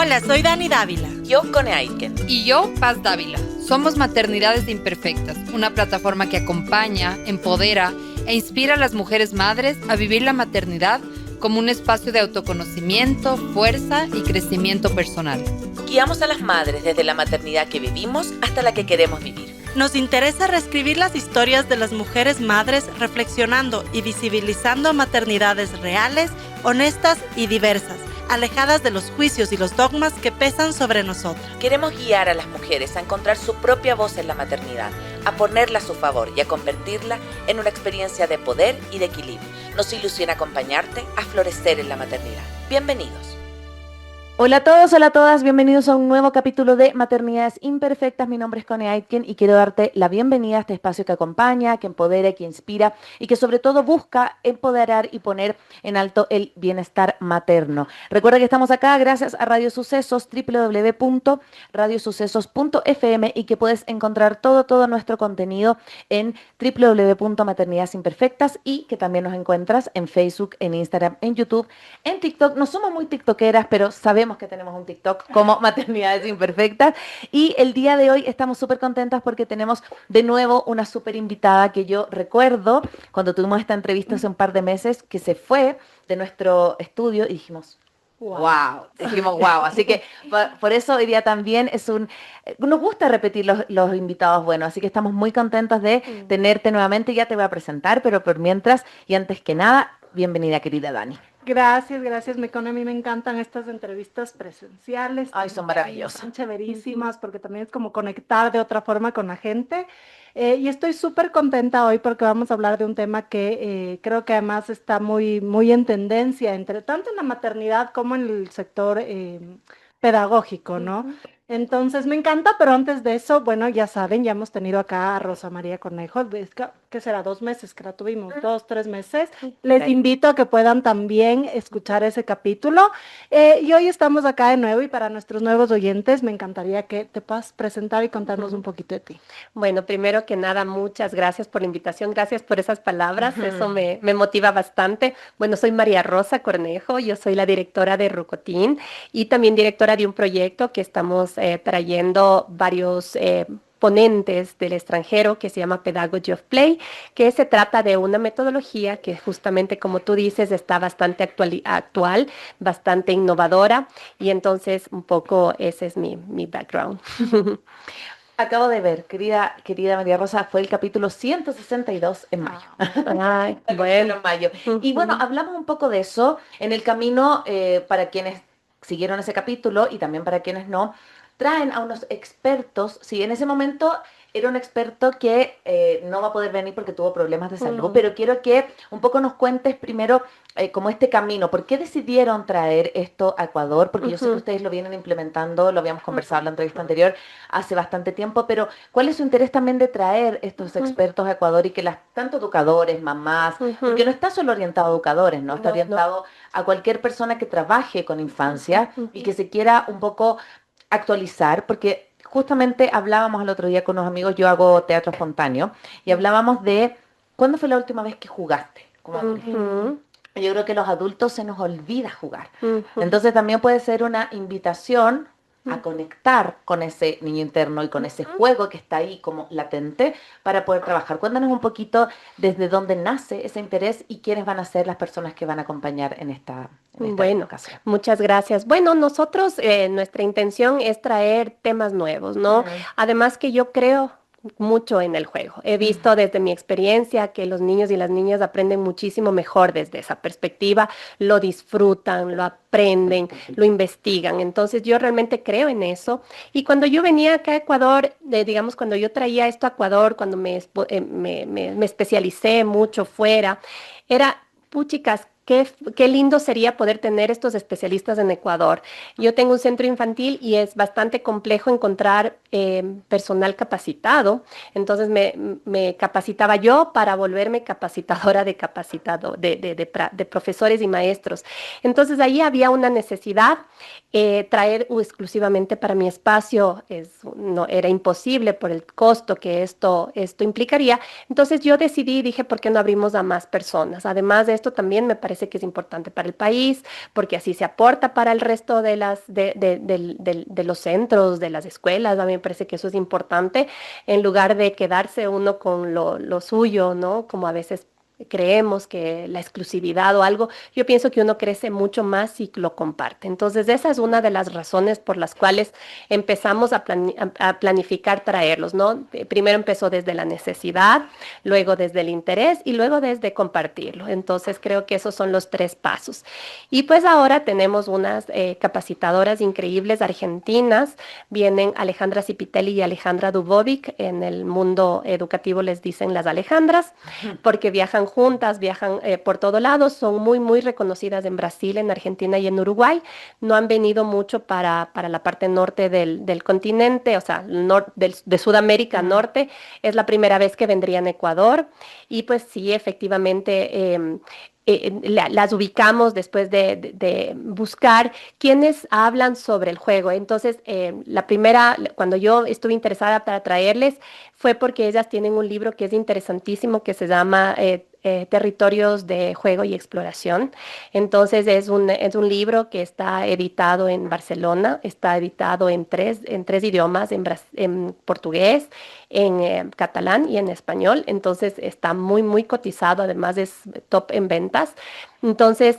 Hola, soy Dani Dávila. Yo, Cone Aitken. Y yo, Paz Dávila. Somos Maternidades Imperfectas, una plataforma que acompaña, empodera e inspira a las mujeres madres a vivir la maternidad como un espacio de autoconocimiento, fuerza y crecimiento personal. Guiamos a las madres desde la maternidad que vivimos hasta la que queremos vivir. Nos interesa reescribir las historias de las mujeres madres reflexionando y visibilizando maternidades reales, honestas y diversas, alejadas de los juicios y los dogmas que pesan sobre nosotras. Queremos guiar a las mujeres a encontrar su propia voz en la maternidad, a ponerla a su favor y a convertirla en una experiencia de poder y de equilibrio. Nos ilusiona acompañarte a florecer en la maternidad. Bienvenidos. Hola a todos, hola a todas, bienvenidos a un nuevo capítulo de Maternidades Imperfectas. Mi nombre es Cone Aitken y quiero darte la bienvenida a este espacio que acompaña, que empodera, que inspira y que sobre todo busca empoderar y poner en alto el bienestar materno. Recuerda que estamos acá gracias a Radio Sucesos, www.radiosucesos.fm y que puedes encontrar todo nuestro contenido en www.maternidadesimperfectas y que también nos encuentras en Facebook, en Instagram, en YouTube, en TikTok. No somos muy tiktokeras, pero sabemos que tenemos un TikTok como Maternidades Imperfectas y el día de hoy estamos súper contentas porque tenemos de nuevo una súper invitada que yo recuerdo cuando tuvimos esta entrevista hace un par de meses que se fue de nuestro estudio y dijimos wow, así que por eso hoy día también nos gusta repetir los invitados buenos, así que estamos muy contentas de tenerte nuevamente, ya te voy a presentar, pero por mientras y antes que nada, bienvenida querida Dani. Gracias, Mecone. A mí me encantan estas entrevistas presenciales. Ay, son maravillosas. Son chéverísimas porque también es como conectar de otra forma con la gente. Y estoy súper contenta hoy porque vamos a hablar de un tema que creo que además está muy en tendencia, tanto en la maternidad como en el sector pedagógico, ¿no? Entonces me encanta, pero antes de eso, bueno, ya saben, ya hemos tenido acá a Rosa María Cornejo, ¿qué será? 2 meses que la tuvimos, 2, 3 meses. Les invito a que puedan también escuchar ese capítulo. Y hoy estamos acá de nuevo y para nuestros nuevos oyentes me encantaría que te puedas presentar y contarnos un poquito de ti. Bueno, primero que nada, muchas gracias por la invitación, gracias por esas palabras, eso me motiva bastante. Bueno, soy María Rosa Cornejo, yo soy la directora de Rucotín y también directora de un proyecto que estamos trayendo varios ponentes del extranjero que se llama Pedagogy of Play, que se trata de una metodología que justamente como tú dices está bastante actual, bastante innovadora y entonces un poco ese es mi background. Acabo de ver, querida María Rosa, fue el capítulo 162 en mayo. Ay, bueno. En mayo. Y bueno, hablamos un poco de eso en el camino para quienes siguieron ese capítulo y también para quienes no. Traen a unos expertos, sí, en ese momento era un experto que no va a poder venir porque tuvo problemas de salud, pero quiero que un poco nos cuentes primero como este camino, ¿por qué decidieron traer esto a Ecuador? Porque yo sé que ustedes lo vienen implementando, lo habíamos conversado en la entrevista anterior hace bastante tiempo, pero ¿cuál es su interés también de traer estos expertos a Ecuador y que tanto educadores, mamás, porque no está solo orientado a educadores, ¿no? Está orientado a cualquier persona que trabaje con infancia y que se quiera un poco actualizar, porque justamente hablábamos el otro día con unos amigos, yo hago teatro espontáneo, y hablábamos de ¿cuándo fue la última vez que jugaste como adulto? Yo creo que los adultos se nos olvida jugar. Entonces también puede ser una invitación a conectar con ese niño interno y con ese juego que está ahí como latente para poder trabajar. Cuéntanos un poquito desde dónde nace ese interés y quiénes van a ser las personas que van a acompañar en esta ocasión. Muchas gracias. Bueno, nosotros, nuestra intención es traer temas nuevos, ¿no? Además que yo creo mucho en el juego. He visto desde mi experiencia que los niños y las niñas aprenden muchísimo mejor desde esa perspectiva, lo disfrutan, lo aprenden, lo investigan. Entonces yo realmente creo en eso. Y cuando yo venía acá a Ecuador, digamos, cuando yo traía esto a Ecuador, cuando me especialicé mucho fuera, era, puchicas, qué lindo sería poder tener estos especialistas en Ecuador. Yo tengo un centro infantil y es bastante complejo encontrar personal capacitado. Entonces me capacitaba yo para volverme capacitadora de profesores y maestros. Entonces ahí había una necesidad. Traer exclusivamente para mi espacio no era imposible por el costo que esto implicaría. Entonces yo dije, ¿por qué no abrimos a más personas? Además de esto, también me parece parece que es importante para el país, porque así se aporta para el resto de los centros, de las escuelas. A mí me parece que eso es importante, en lugar de quedarse uno con lo suyo, ¿no? Como a veces creemos que la exclusividad o algo, yo pienso que uno crece mucho más si lo comparte. Entonces, esa es una de las razones por las cuales empezamos a planificar traerlos, ¿no? Primero empezó desde la necesidad, luego desde el interés y luego desde compartirlo. Entonces, creo que esos son los 3 pasos. Y pues ahora tenemos unas capacitadoras increíbles argentinas. Vienen Alejandra Cipitelli y Alejandra Dubovic. En el mundo educativo les dicen las Alejandras, porque viajan juntas, viajan por todo lado, son muy, muy reconocidas en Brasil, en Argentina y en Uruguay. No han venido mucho para la parte norte del continente, o sea, de Sudamérica norte. Es la primera vez que vendrían a Ecuador. Y pues sí, efectivamente, las ubicamos después de buscar quienes hablan sobre el juego. Entonces, la primera, cuando yo estuve interesada para traerles, fue porque ellas tienen un libro que es interesantísimo, que se llama Territorios de Juego y Exploración. Entonces, es un libro que está editado en Barcelona, está editado en tres idiomas, en portugués, en catalán y en español. Entonces, está muy, muy cotizado, además es top en ventas. Entonces,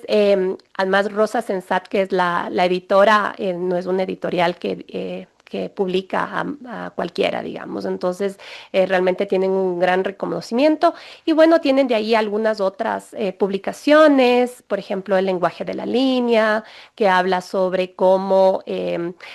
además Rosa Sensat, que es la editora, no es una editorial que publica a cualquiera, digamos. Entonces, realmente tienen un gran reconocimiento. Y bueno, tienen de ahí algunas otras publicaciones, por ejemplo, El lenguaje de la línea, que habla sobre cómo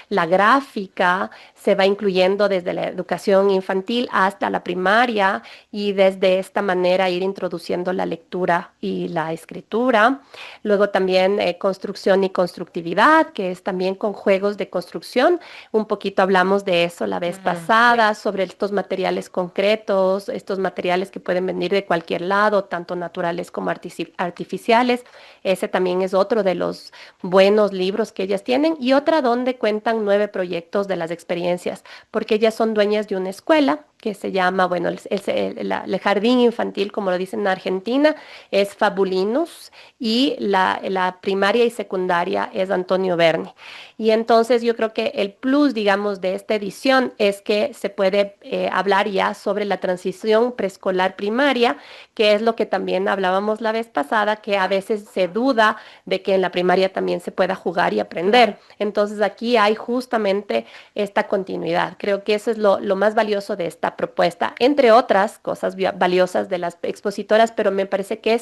la gráfica se va incluyendo desde la educación infantil hasta la primaria y desde esta manera ir introduciendo la lectura y la escritura. Luego también construcción y constructividad, que es también con juegos de construcción. Un poquito hablamos de eso la vez pasada, sobre estos materiales concretos, estos materiales que pueden venir de cualquier lado, tanto naturales como artificiales. Ese también es otro de los buenos libros que ellas tienen. Y otra donde cuentan 9 proyectos de las experiencias, porque ellas son dueñas de una escuela que se llama, bueno, el jardín infantil, como lo dicen en Argentina, es Fabulinus, y la primaria y secundaria es Antonio Berni. Y entonces yo creo que el plus, digamos, de esta edición es que se puede hablar ya sobre la transición preescolar primaria, que es lo que también hablábamos la vez pasada, que a veces se duda de que en la primaria también se pueda jugar y aprender. Entonces aquí hay justamente esta continuidad. Creo que eso es lo más valioso de esta propuesta, entre otras cosas valiosas de las expositoras, pero me parece que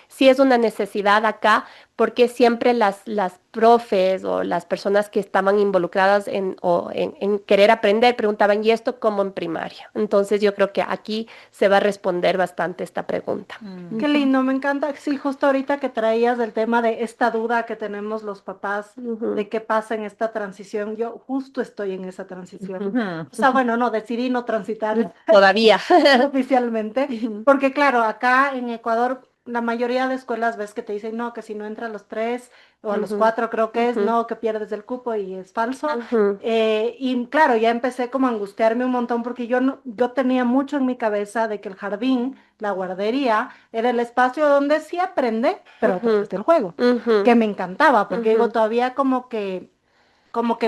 sí es una necesidad acá, porque siempre las profes o las personas que estaban involucradas en querer aprender preguntaban, ¿y esto cómo en primaria? Entonces yo creo que aquí se va a responder bastante esta pregunta. Qué lindo, me encanta. Sí, justo ahorita que traías del tema de esta duda que tenemos los papás de qué pasa en esta transición, yo justo estoy en esa transición. O sea, bueno, no, decidí no transitar Todavía. oficialmente, porque claro, acá en Ecuador la mayoría de escuelas ves que te dicen, no, que si no entra a los 3 o a los 4 creo que es, no, que pierdes el cupo y es falso. Y claro, ya empecé como a angustiarme un montón porque yo tenía mucho en mi cabeza de que el jardín, la guardería, era el espacio donde sí aprende, pero a través del juego, que me encantaba, porque digo, todavía como que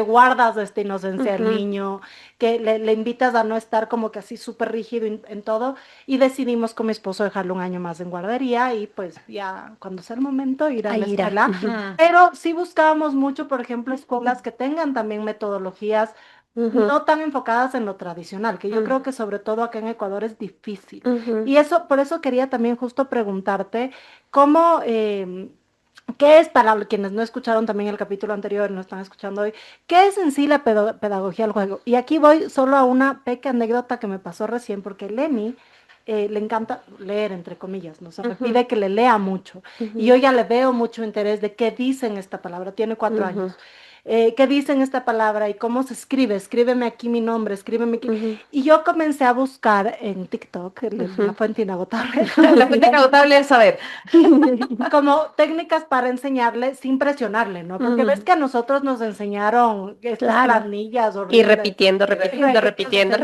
guardas esta inocencia al niño, que le invitas a no estar como que así súper rígido en todo, y decidimos con mi esposo dejarlo un año más en guardería, y pues ya cuando sea el momento ir a la escuela. Pero sí buscábamos mucho, por ejemplo, escuelas que tengan también metodologías no tan enfocadas en lo tradicional, que yo creo que sobre todo acá en Ecuador es difícil. Y por eso quería también justo preguntarte cómo... ¿qué es, para quienes no escucharon también el capítulo anterior, no están escuchando hoy, qué es en sí la pedagogía del juego? Y aquí voy solo a una pequeña anécdota que me pasó recién, porque Lenny le encanta leer, entre comillas, ¿no? Se me pide que le lea mucho. Y yo ya le veo mucho interés de qué dicen esta palabra, tiene 4 años. ¿Qué dicen esta palabra y cómo se escribe? Escríbeme aquí mi nombre, escríbeme aquí. Y yo comencé a buscar en TikTok, la fuente inagotable. La fuente inagotable es saber. Como técnicas para enseñarle sin presionarle, ¿no? Porque ves que a nosotros nos enseñaron estas planillas horribles. Y repitiendo.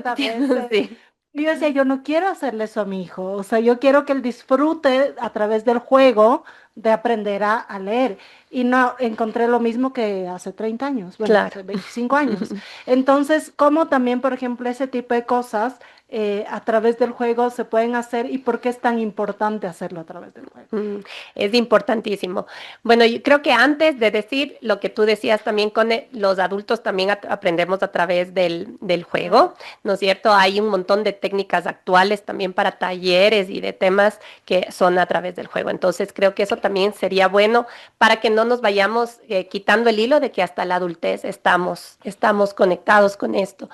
Sí. Y yo decía, yo no quiero hacerle eso a mi hijo, o sea, yo quiero que él disfrute a través del juego de aprender a leer. Y no encontré lo mismo que hace 30 años, bueno, Claro. hace 25 años. Entonces, ¿cómo también, por ejemplo, ese tipo de cosas a través del juego se pueden hacer y por qué es tan importante hacerlo a través del juego? Es importantísimo. Bueno, yo creo que antes de decir lo que tú decías también con los adultos también aprendemos a través del juego, ¿no es cierto? Hay un montón de técnicas actuales también para talleres y de temas que son a través del juego. Entonces creo que eso también sería bueno para que no nos vayamos quitando el hilo de que hasta la adultez estamos conectados con esto.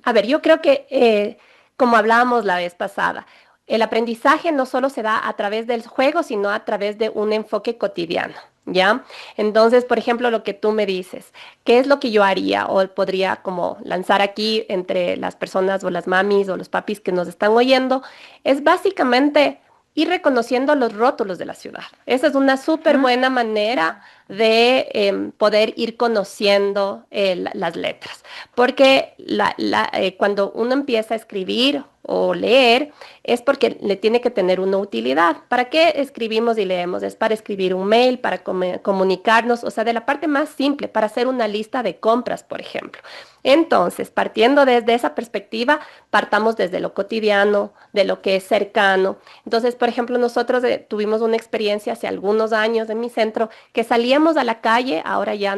A ver, yo creo que, como hablábamos la vez pasada, el aprendizaje no solo se da a través del juego, sino a través de un enfoque cotidiano, ¿ya? Entonces, por ejemplo, lo que tú me dices, ¿qué es lo que yo haría o podría como lanzar aquí entre las personas o las mamis o los papis que nos están oyendo? Es básicamente ir reconociendo los rótulos de la ciudad. Esa es una súper buena manera de poder ir conociendo las letras. Porque cuando uno empieza a escribir o leer, es porque le tiene que tener una utilidad. ¿Para qué escribimos y leemos? Es para escribir un mail, para comunicarnos, o sea, de la parte más simple, para hacer una lista de compras, por ejemplo. Entonces, partiendo desde esa perspectiva, partamos desde lo cotidiano, de lo que es cercano. Entonces, por ejemplo, nosotros tuvimos una experiencia hace algunos años en mi centro que salíamos a la calle, ahora ya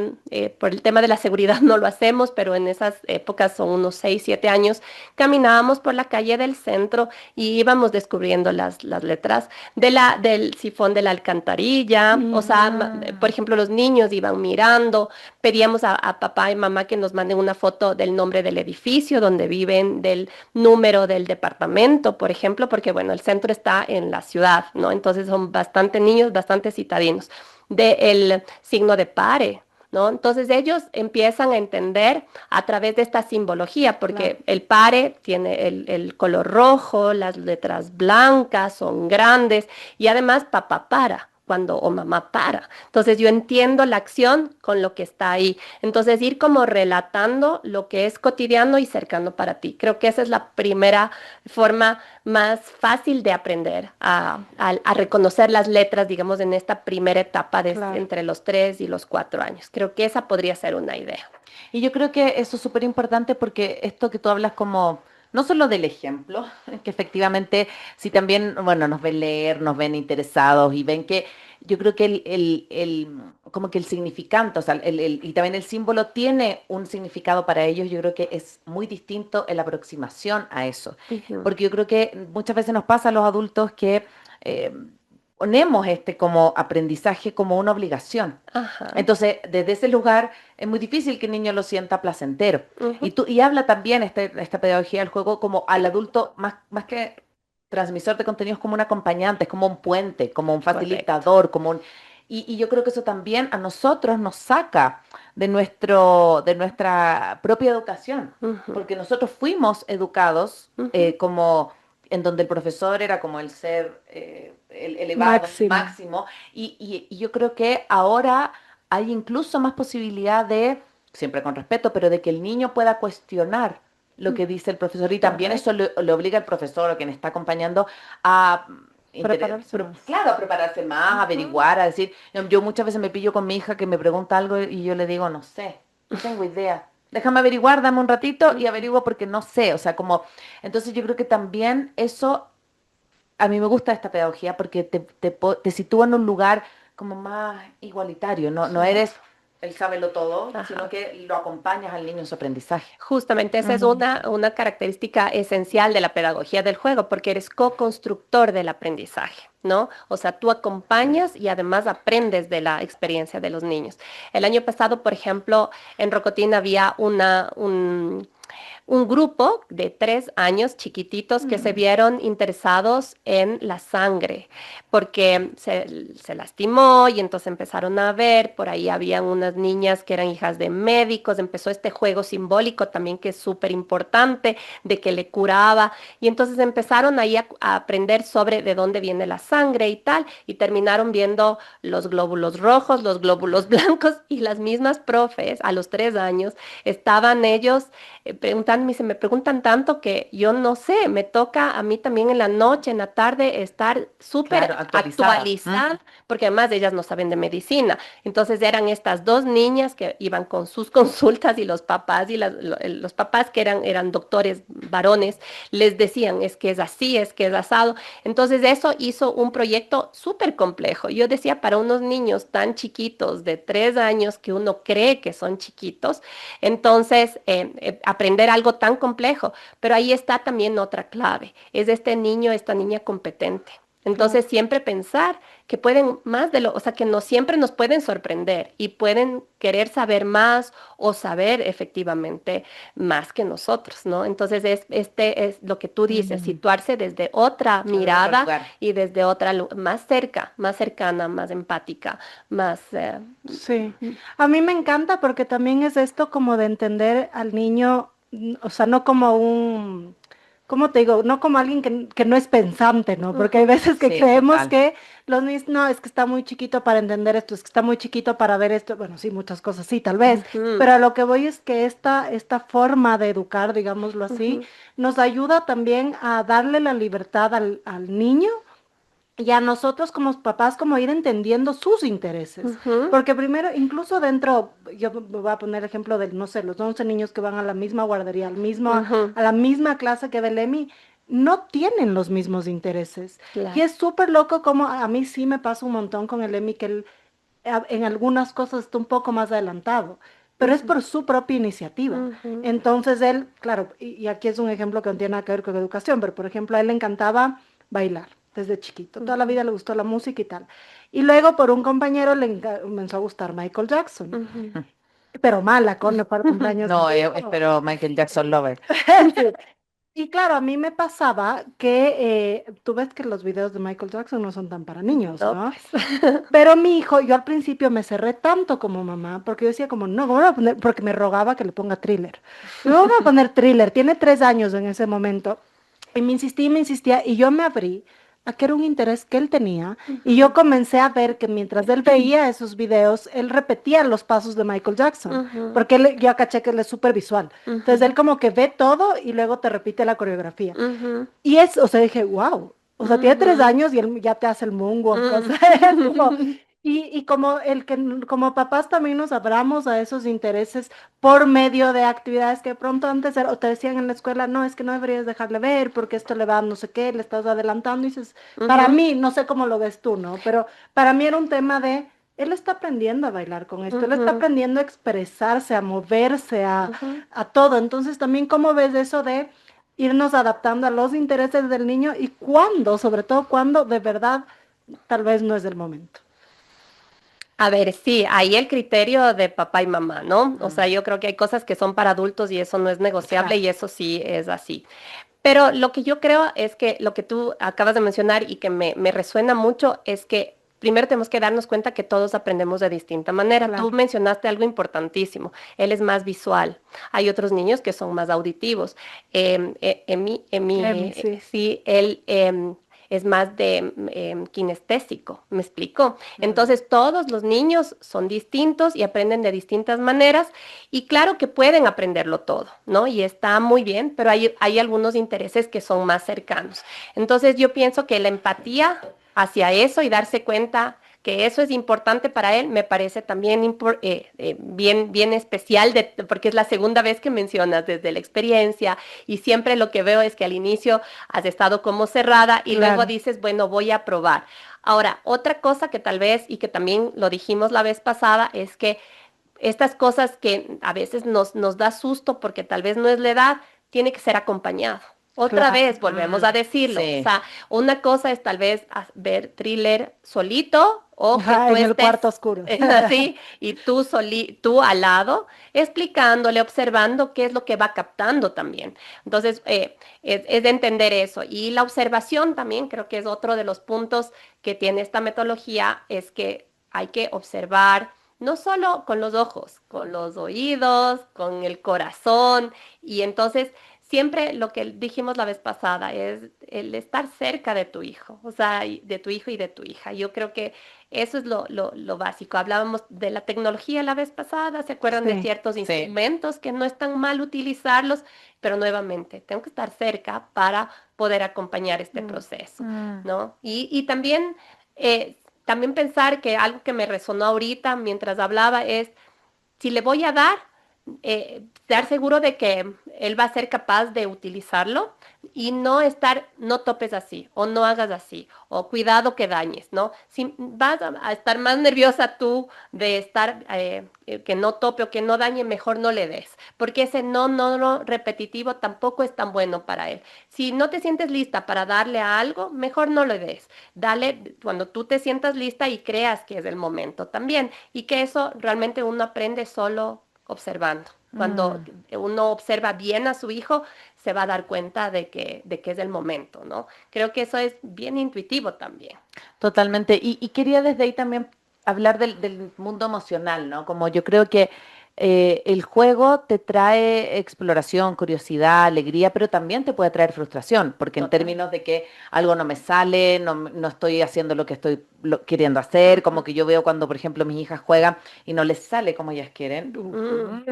por el tema de la seguridad no lo hacemos, pero en esas épocas son unos 6, 7 años, caminábamos por la calle del centro y íbamos descubriendo las letras del sifón de la alcantarilla, o sea, por ejemplo, los niños iban mirando, pedíamos a papá y mamá que nos manden una foto del nombre del edificio donde viven, del número del departamento, por ejemplo, porque bueno, el centro está en la ciudad, ¿no? Entonces son bastante niños, bastante citadinos, del signo de pare, ¿no? Entonces ellos empiezan a entender a través de esta simbología, porque el pare tiene el color rojo, las letras blancas son grandes y además papá para. O mamá para. Entonces yo entiendo la acción con lo que está ahí. Entonces ir como relatando lo que es cotidiano y cercano para ti. Creo que esa es la primera forma más fácil de aprender a reconocer las letras, digamos, en esta primera etapa entre los 3 y los 4 años. Creo que esa podría ser una idea. Y yo creo que eso es súper importante porque esto que tú hablas como, no solo del ejemplo, que efectivamente si también, bueno, nos ven leer, nos ven interesados y ven que yo creo que como que el significante, o sea, y también el símbolo tiene un significado para ellos, yo creo que es muy distinto en la aproximación a eso. Porque yo creo que muchas veces nos pasa a los adultos que ponemos este como aprendizaje como una obligación. Entonces, desde ese lugar es muy difícil que el niño lo sienta placentero. Y habla también esta pedagogía del juego como al adulto, más que transmisor de contenidos, como un acompañante, es como un puente, como un facilitador, y yo creo que eso también a nosotros nos saca de nuestra propia educación, porque nosotros fuimos educados como en donde el profesor era como el ser el elevado, máximo. Y yo creo que ahora hay incluso más posibilidad de, siempre con respeto, pero de que el niño pueda cuestionar lo que dice el profesor y también eso le obliga al profesor o quien está acompañando a prepararse más, a averiguar, a decir, yo muchas veces me pillo con mi hija que me pregunta algo y yo le digo, no sé, no tengo idea. Déjame averiguar, dame un ratito y averiguo porque no sé, o sea, como, entonces yo creo que también eso, a mí me gusta esta pedagogía porque te sitúa en un lugar como más igualitario, no eres el sábelo todo, sino que lo acompañas al niño en su aprendizaje. Justamente esa es una característica esencial de la pedagogía del juego, porque eres co-constructor del aprendizaje, ¿no? O sea, tú acompañas y además aprendes de la experiencia de los niños. El año pasado, por ejemplo, en Rocotín había un grupo de 3 años chiquititos que se vieron interesados en la sangre porque se lastimó y entonces empezaron a ver, por ahí habían unas niñas que eran hijas de médicos, empezó este juego simbólico también que es súper importante de que le curaba y entonces empezaron ahí a aprender sobre de dónde viene la sangre y tal y terminaron viendo los glóbulos rojos, los glóbulos blancos y las mismas profes a los 3 años estaban ellos preguntando me dice, me preguntan tanto que yo no sé, me toca a mí también en la noche, en la tarde, estar súper Claro, actualizada. actualizada, porque además ellas no saben de medicina. Entonces eran estas dos niñas que iban con sus consultas y los papás los papás que eran doctores varones les decían, es que es así, es que es asado. Entonces eso hizo un proyecto súper complejo. Yo decía, para unos niños tan chiquitos de 3 años que uno cree que son chiquitos, entonces aprender algo tan complejo, pero ahí está también otra clave, es este niño, esta niña competente. Entonces siempre pensar que pueden más o sea, que no siempre nos pueden sorprender y pueden querer saber más o saber efectivamente más que nosotros, ¿no? Entonces este es lo que tú dices, situarse desde otra mirada y desde otra, más cerca, más cercana, más empática, más... Sí, a mí me encanta porque también es esto como de entender al niño, o sea, no como un, ¿cómo te digo? No como alguien que no es pensante, ¿no? Porque hay veces que Sí, creemos total. que los niños, no, es que está muy chiquito para entender esto, es que está muy chiquito para ver esto, bueno, sí, muchas cosas, sí, tal vez, Ujú, pero a lo que voy es que esta forma de educar, digámoslo así, ujú, nos ayuda también a darle la libertad al niño y a nosotros como papás como ir entendiendo sus intereses. ujú, Porque primero, incluso dentro, yo me voy a poner el ejemplo de, no sé, los 11 niños que van a la misma guardería, ujú, a la misma clase que Belemi, no tienen los mismos intereses. Y claro. es súper loco como a mí sí me pasa un montón con el Emi que él en algunas cosas está un poco más adelantado, pero es Ujú, por su propia iniciativa. ujú, Entonces él, claro, y aquí es un ejemplo que no tiene nada que ver con educación, pero por ejemplo a él le encantaba bailar desde chiquito, toda la ujú, vida le gustó la música y tal. Y luego por un compañero comenzó a gustar Michael Jackson, ujú. pero mala con para el cumpleaños de No, su hijo. espero Michael Jackson Lover. Sí. Y claro, a mí me pasaba que tú ves que los videos de Michael Jackson no son tan para niños, No, ¿no? pues. Pero mi hijo, yo al principio me cerré tanto como mamá, porque yo decía como, no, ¿cómo le voy a poner? Porque me rogaba que le ponga thriller. Y me voy a poner thriller, tiene 3 años en ese momento. Y me insistía, y yo me abrí a que era un interés que él tenía. Y yo Ujú, comencé a ver que mientras él veía esos videos, él repetía los pasos de Michael Jackson, ujú, porque yo caché que él es súper visual. Entonces ujú, él como que ve todo y luego te repite la coreografía. ujú, Y es, o sea, dije, wow. O sea, tiene tres ujú, años y él ya te hace el moonwalk. O sea, es como, ujú. y como como papás también nos abramos a esos intereses por medio de actividades que pronto antes o te decían en la escuela, no, es que no deberías dejarle ver porque esto le va a no sé qué, le estás adelantando. Y dices, para Ujú, mí, no sé cómo lo ves tú, ¿no? Pero para mí era un tema de, él está aprendiendo a bailar con esto, él está ujú, aprendiendo a expresarse, a moverse, ujú. a todo. Entonces también, ¿cómo ves eso de irnos adaptando a los intereses del niño y cuándo, sobre todo cuando de verdad tal vez no es el momento? A ver, sí, ahí el criterio de papá y mamá, ¿no? O sea, Mm. yo creo que hay cosas que son para adultos y eso no es negociable Claro. y eso sí es así. Pero lo que yo creo es que lo que tú acabas de mencionar y que me resuena mucho es que primero tenemos que darnos cuenta que todos aprendemos de distinta manera. Tú Claro. mencionaste algo importantísimo. Él es más visual. Hay otros niños que son más auditivos. Emi, sí. Sí, él es más de kinestésico. ¿Me explico? Mm. Entonces, todos los niños son distintos y aprenden de distintas maneras. Y claro que pueden aprenderlo todo, ¿no? Y está muy bien, pero hay algunos intereses que son más cercanos. Entonces yo pienso que la empatía hacia eso y darse cuenta que eso es importante para él, me parece también bien, bien especial, porque es la segunda vez que mencionas desde la experiencia y siempre lo que veo es que al inicio has estado como cerrada y luego Claro. dices, bueno, voy a probar. Ahora, otra cosa que tal vez y que también lo dijimos la vez pasada es que estas cosas que a veces nos da susto porque tal vez no es la edad, tiene que ser acompañado. Otra Claro. vez, volvemos a decirlo. O Sí. sea, una cosa es tal vez ver thriller solito o que Ajá, tú en el estés cuarto oscuro. así y tú al lado, explicándole, observando qué es lo que va captando también. Entonces, es de entender eso. Y la observación también creo que es otro de los puntos que tiene esta metodología, es que hay que observar no solo con los ojos, con los oídos, con el corazón, y entonces siempre lo que dijimos la vez pasada es el estar cerca de tu hijo, o sea, de tu hijo y de tu hija. Yo creo que eso es lo básico. Hablábamos de la tecnología la vez pasada, ¿se acuerdan de Sí, ciertos sí. instrumentos que no es tan mal utilizarlos? Pero nuevamente, tengo que estar cerca para poder acompañar este proceso, ¿no? Y también, también pensar que algo que me resonó ahorita mientras hablaba es, si le voy a dar, estar seguro de que él va a ser capaz de utilizarlo y no topes así, o no hagas así, o cuidado que dañes, ¿no? Si vas a estar más nerviosa tú de estar, que no tope o que no dañe, mejor no le des, porque ese no repetitivo tampoco es tan bueno para él. Si no te sientes lista para darle a algo, mejor no le des. Dale cuando tú te sientas lista y creas que es el momento también, y que eso realmente uno aprende solo observando. Cuando uno observa bien a su hijo, se va a dar cuenta de que es el momento, ¿no? Creo que eso es bien intuitivo también. Totalmente. Y quería desde ahí también hablar del mundo emocional, ¿no? Como yo creo que el juego te trae exploración, curiosidad, alegría, pero también te puede traer frustración, porque en Total. términos de que algo no me sale, no estoy haciendo lo que estoy queriendo hacer, como que yo veo cuando, por ejemplo, mis hijas juegan y no les sale como ellas quieren,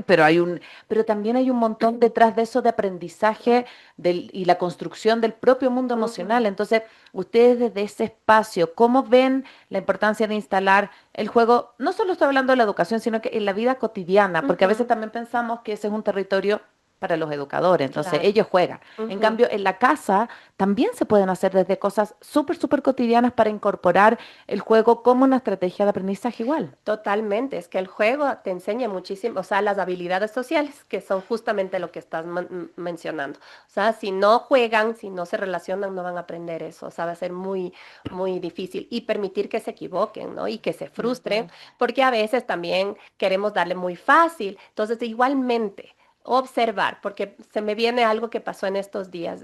pero pero también hay un montón detrás de eso de aprendizaje y la construcción del propio mundo emocional. Entonces, ustedes desde ese espacio, ¿cómo ven la importancia de instalar el juego? No solo estoy hablando de la educación, sino que en la vida cotidiana, porque a veces también pensamos que ese es un territorio para los educadores, entonces Claro. ellos juegan. En cambio, en la casa también se pueden hacer desde cosas súper cotidianas para incorporar el juego como una estrategia de aprendizaje igual. Totalmente, es que el juego te enseña muchísimo, o sea, las habilidades sociales, que son justamente lo que estás mencionando. O sea, si no juegan, si no se relacionan, no van a aprender eso. O sea, va a ser muy difícil. Y permitir que se equivoquen, ¿no? Y que se frustren, porque a veces también queremos darle muy fácil. Entonces, igualmente, observar, porque se me viene algo que pasó en estos días.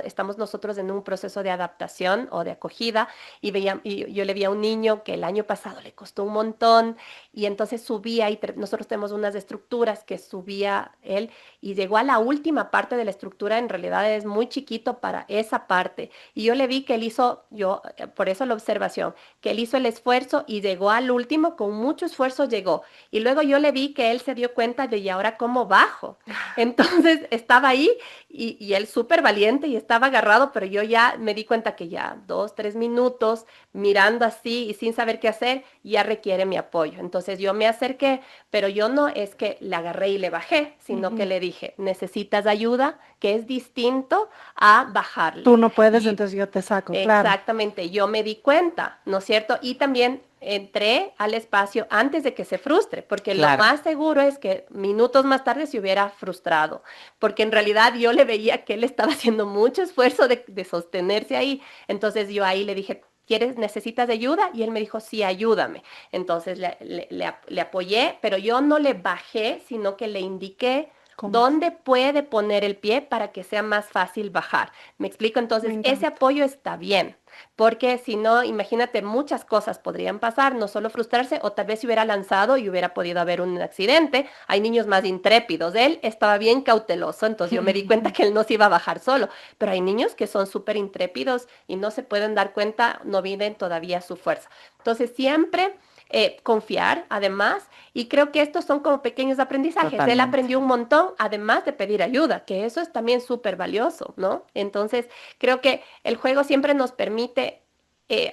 Estamos nosotros en un proceso de adaptación o de acogida y yo le vi a un niño que el año pasado le costó un montón y entonces subía y nosotros tenemos unas estructuras que subía él y llegó a la última parte de la estructura, en realidad es muy chiquito para esa parte y yo le vi que él hizo, por eso la observación, que él hizo el esfuerzo y llegó al último, con mucho esfuerzo llegó y luego yo le vi que él se dio cuenta de y ahora cómo bajo. Entonces estaba ahí y él súper valiente y estaba agarrado, pero yo ya me di cuenta que ya 2, 3 minutos mirando así y sin saber qué hacer, ya requiere mi apoyo. Entonces yo me acerqué, pero yo no es que le agarré y le bajé, sino que le dije, necesitas ayuda, que es distinto a bajarle. Tú no puedes, Y entonces yo te saco, claro. exactamente, yo me di cuenta, ¿no es cierto? Y también entré al espacio antes de que se frustre, porque Claro. lo más seguro es que minutos más tarde se hubiera frustrado, porque en realidad yo le veía que él estaba haciendo mucho esfuerzo de sostenerse ahí. Entonces yo ahí le dije, necesitas ayuda? Y él me dijo, sí, ayúdame. Entonces le apoyé, pero yo no le bajé, sino que le indiqué ¿Cómo? dónde puede poner el pie para que sea más fácil bajar. ¿Me explico? Entonces, Me encanta. ese apoyo está bien, porque si no, imagínate, muchas cosas podrían pasar, no solo frustrarse, o tal vez se hubiera lanzado y hubiera podido haber un accidente. Hay niños más intrépidos. Él estaba bien cauteloso, entonces yo me di cuenta que él no se iba a bajar solo, pero hay niños que son súper intrépidos y no se pueden dar cuenta, no viven todavía su fuerza. Entonces, siempre confiar, además, y creo que estos son como pequeños aprendizajes. Él Totalmente. aprendió un montón, además de pedir ayuda, que eso es también súper valioso, ¿no? Entonces, creo que el juego siempre nos permite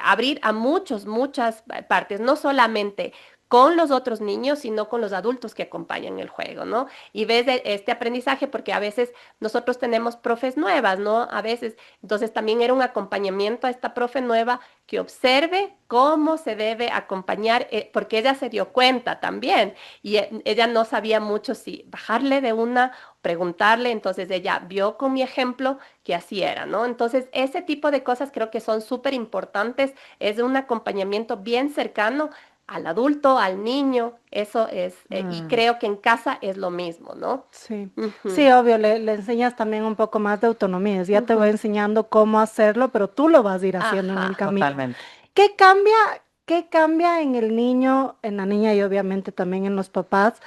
abrir a muchas partes, no solamente con los otros niños, sino con los adultos que acompañan el juego, ¿no? Y ves este aprendizaje porque a veces nosotros tenemos profes nuevas, ¿no? A veces, entonces también era un acompañamiento a esta profe nueva que observe cómo se debe acompañar, porque ella se dio cuenta también y ella no sabía mucho si bajarle de una, preguntarle, entonces ella vio con mi ejemplo que así era, ¿no? Entonces ese tipo de cosas creo que son súper importantes, es un acompañamiento bien cercano al adulto, al niño, eso es, y creo que en casa es lo mismo, ¿no? Sí, Ujú. sí, obvio, le enseñas también un poco más de autonomía. Ya te voy enseñando cómo hacerlo, pero tú lo vas a ir haciendo en Ajá. el camino. Totalmente. ¿Qué cambia ¿qué cambia en el niño, en la niña y obviamente también en los papás?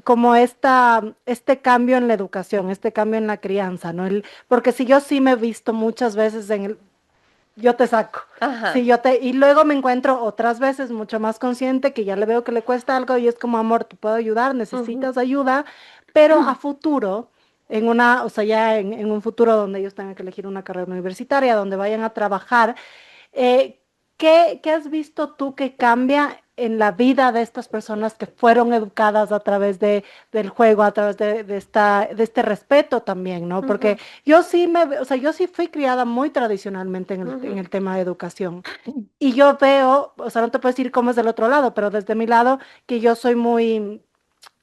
Como este cambio en la educación, este cambio en la crianza, ¿no? Porque si yo sí me he visto muchas veces yo te saco. Ajá. Si y luego me encuentro otras veces mucho más consciente que ya le veo que le cuesta algo y es como, amor, te puedo ayudar, Ujú. necesitas ayuda, pero a futuro, o sea, ya en un futuro donde ellos tengan que elegir una carrera universitaria, donde vayan a trabajar, eh, ¿qué has visto tú que cambia en la vida de estas personas que fueron educadas a través del juego, a través de este respeto también, ¿no? Porque Ujú, o sea, yo sí fui criada muy tradicionalmente en ujú, el tema de educación. Y yo veo, o sea, no te puedo decir cómo es del otro lado, pero desde mi lado, que yo soy muy,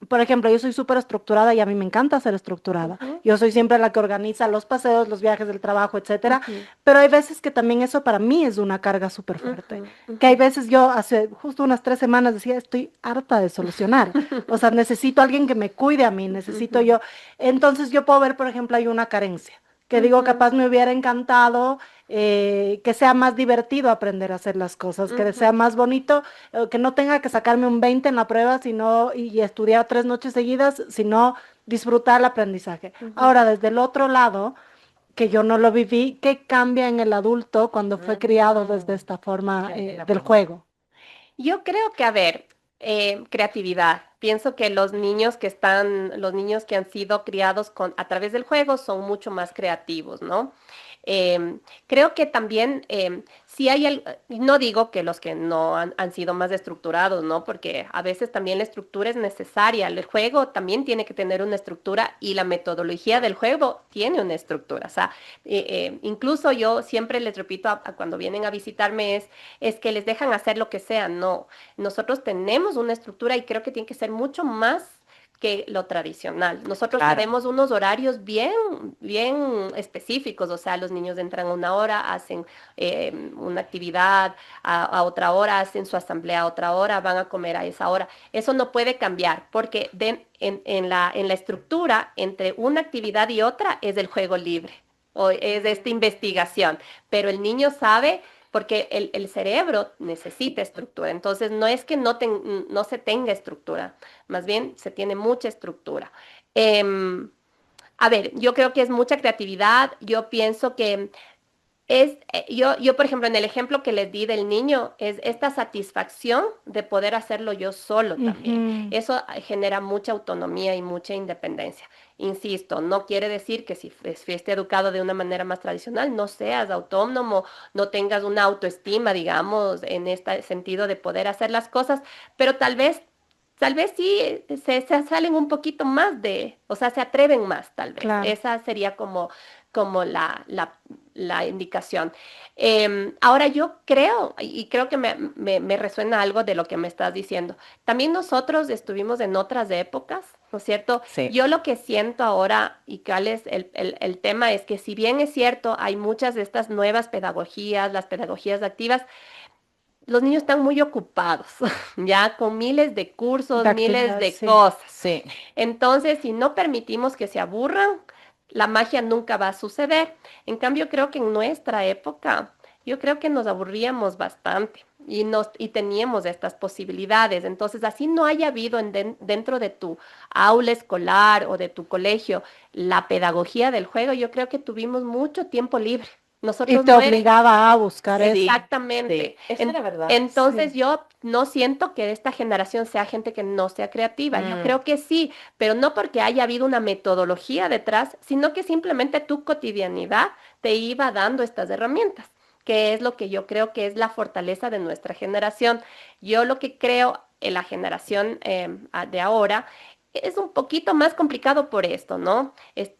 por ejemplo, yo soy súper estructurada y a mí me encanta ser estructurada. ujú, Yo soy siempre la que organiza los paseos, los viajes del trabajo, etcétera. ujú, Pero hay veces que también eso para mí es una carga súper fuerte. ujú, Que hay ujú. veces yo hace justo unas 3 semanas decía, estoy harta de solucionar. O sea, necesito a alguien que me cuide a mí, necesito Ujú, yo. Entonces yo puedo ver, por ejemplo, hay una carencia. Que digo, ujú, capaz me hubiera encantado que sea más divertido aprender a hacer las cosas, que sea ujú, más bonito, que no tenga que sacarme un 20 en la prueba y estudiar 3 noches seguidas, sino disfrutar el aprendizaje. ujú, Ahora, desde el otro lado, que yo no lo viví, ¿qué cambia en el adulto cuando fue criado desde Mm, esta forma qué buena del pregunta. juego? Yo creo que, a ver, creatividad. Pienso que los niños que han sido criados a través del juego son mucho más creativos, ¿no? Creo que también, si hay, no digo que los que no han sido más estructurados, ¿no? Porque a veces también la estructura es necesaria. El juego también tiene que tener una estructura y la metodología del juego tiene una estructura. O sea, incluso yo siempre les repito a cuando vienen a visitarme es que les dejan hacer lo que sea. No, nosotros tenemos una estructura y creo que tiene que ser mucho más que lo tradicional. Nosotros Claro. tenemos unos horarios bien, bien específicos, o sea, los niños entran a una hora, hacen una actividad, a otra hora hacen su asamblea, a otra hora van a comer a esa hora. Eso no puede cambiar porque en la estructura entre una actividad y otra es el juego libre o es esta investigación, pero el niño sabe porque el cerebro necesita estructura. Entonces, no es que no se tenga estructura, más bien se tiene mucha estructura. Em, a ver, yo creo que es mucha creatividad. Yo pienso que yo, por ejemplo, en el ejemplo que les di del niño, es esta satisfacción de poder hacerlo yo solo también. Ujú. Eso genera mucha autonomía y mucha independencia. Insisto, no quiere decir que si fuiste educado de una manera más tradicional, no seas autónomo, no tengas una autoestima, digamos, en este sentido de poder hacer las cosas, pero tal vez sí se salen un poquito más o sea, se atreven más, tal vez. Claro. Esa sería como la indicación. Ahora yo creo, y creo que me resuena algo de lo que me estás diciendo. También nosotros estuvimos en otras épocas, ¿no es cierto? Sí. Yo lo que siento ahora, y cuál es el tema, es que si bien es cierto, hay muchas de estas nuevas pedagogías, las pedagogías activas, los niños están muy ocupados, ya con miles de cursos, De miles actividad, de sí. cosas. Sí. Entonces, si no permitimos que se aburran, la magia nunca va a suceder. En cambio, creo que en nuestra época, yo creo que nos aburríamos bastante y teníamos estas posibilidades. Entonces, así no haya habido dentro de tu aula escolar o de tu colegio la pedagogía del juego, yo creo que tuvimos mucho tiempo libre. Y Nosotros te no era. obligaba a buscar eso. Sí. Exactamente. Sí. Eso era verdad. Entonces Sí. yo no siento que de esta generación sea gente que no sea creativa. Yo Mm, creo que sí, pero no porque haya habido una metodología detrás, sino que simplemente tu cotidianidad te iba dando estas herramientas, que es lo que yo creo que es la fortaleza de nuestra generación. Yo lo que creo en la generación de ahora es un poquito más complicado por esto, ¿no?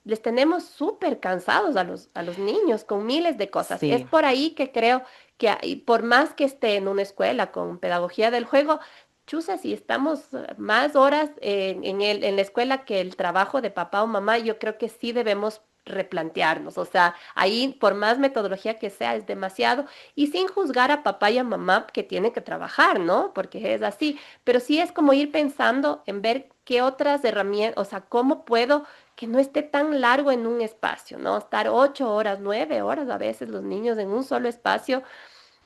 Les tenemos súper cansados a los niños con miles de cosas. Es sí. por ahí que creo que por más que esté en una escuela con pedagogía del juego, chusa, si estamos más horas en la escuela que el trabajo de papá o mamá, yo creo que sí debemos replantearnos. O sea, ahí por más metodología que sea, es demasiado. Y sin juzgar a papá y a mamá que tienen que trabajar, ¿no? Porque es así. Pero sí es como ir pensando en ver qué otras herramientas, o sea, cómo puedo que no esté tan largo en un espacio, ¿no? Estar 8 horas, 9 horas a veces los niños en un solo espacio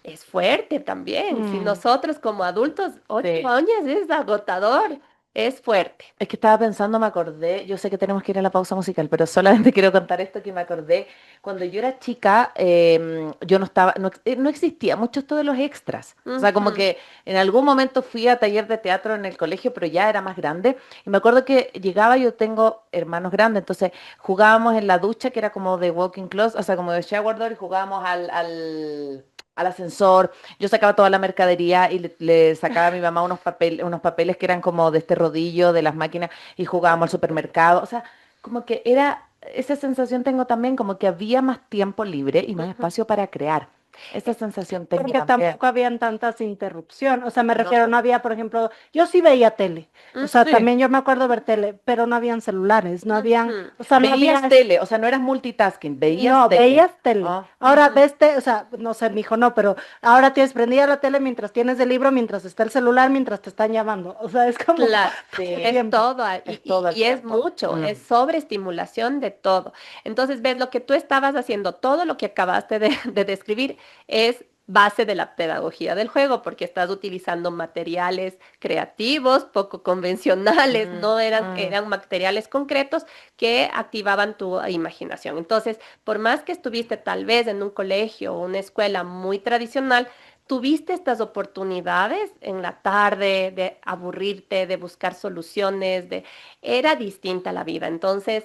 es fuerte también. Si Mm. nosotros como adultos, 8 años es agotador, es fuerte. Es que estaba pensando, me acordé, yo sé que tenemos que ir a la pausa musical, pero solamente quiero contar esto que me acordé. Cuando yo era chica, yo no estaba, no existía mucho esto de los extras. O sea, como Ujú, que en algún momento fui a taller de teatro en el colegio, pero ya era más grande. Y me acuerdo que llegaba, yo tengo hermanos grandes, entonces jugábamos en la ducha, que era como de walking closet, o sea, como de shower door, y jugábamos al ascensor. Yo sacaba toda la mercadería y le sacaba a mi mamá unos papeles que eran como de este rodillo de las máquinas y jugábamos al supermercado. O sea, como que era, esa sensación tengo también, como que había más tiempo libre y más ujú. espacio para crear. Esa sensación tengo Porque también. tampoco habían tantas interrupciones, o sea, me No, refiero, no había, por ejemplo, yo sí veía tele, o sea, sí. también yo me acuerdo ver tele, pero no habían celulares, no habían, Ujú, o sea, no Veías había. tele, o sea, no eras multitasking, veías No, tele. veías tele. Ah, Ahora ujú. ves, o sea, no sé, mi hijo no, pero ahora tienes prendida la tele mientras tienes el libro, mientras está el celular, mientras te están llamando. O sea, es como Claro, todo el sí, es tiempo. todo es todo el y es tiempo. mucho, es sobreestimulación de todo. Entonces, ves, lo que tú estabas haciendo, todo lo que acabaste de describir es base de la pedagogía del juego, porque estás utilizando materiales creativos, poco convencionales, Mm, no eran, mm. eran materiales concretos que activaban tu imaginación. Entonces, por más que estuviste tal vez en un colegio o una escuela muy tradicional, ¿tuviste estas oportunidades en la tarde de aburrirte, de buscar soluciones, de era distinta la vida? Entonces,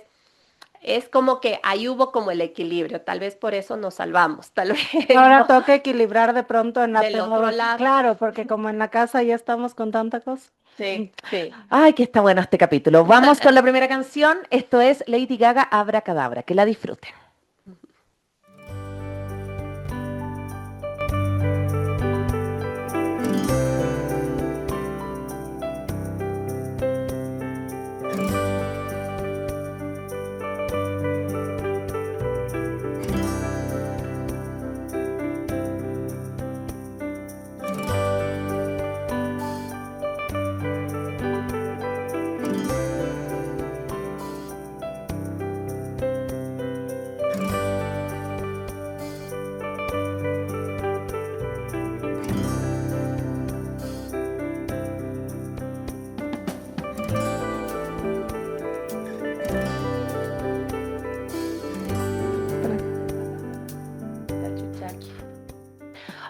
es como que ahí hubo como el equilibrio, tal vez por eso nos salvamos, tal vez Ahora no toca equilibrar de pronto en la del otro pedagogía. lado. Claro, porque como en la casa ya estamos con tanta cosa. Sí, sí. Ay, que está bueno este capítulo. Vamos con la primera canción. Esto es Lady Gaga, Abracadabra. Que la disfruten.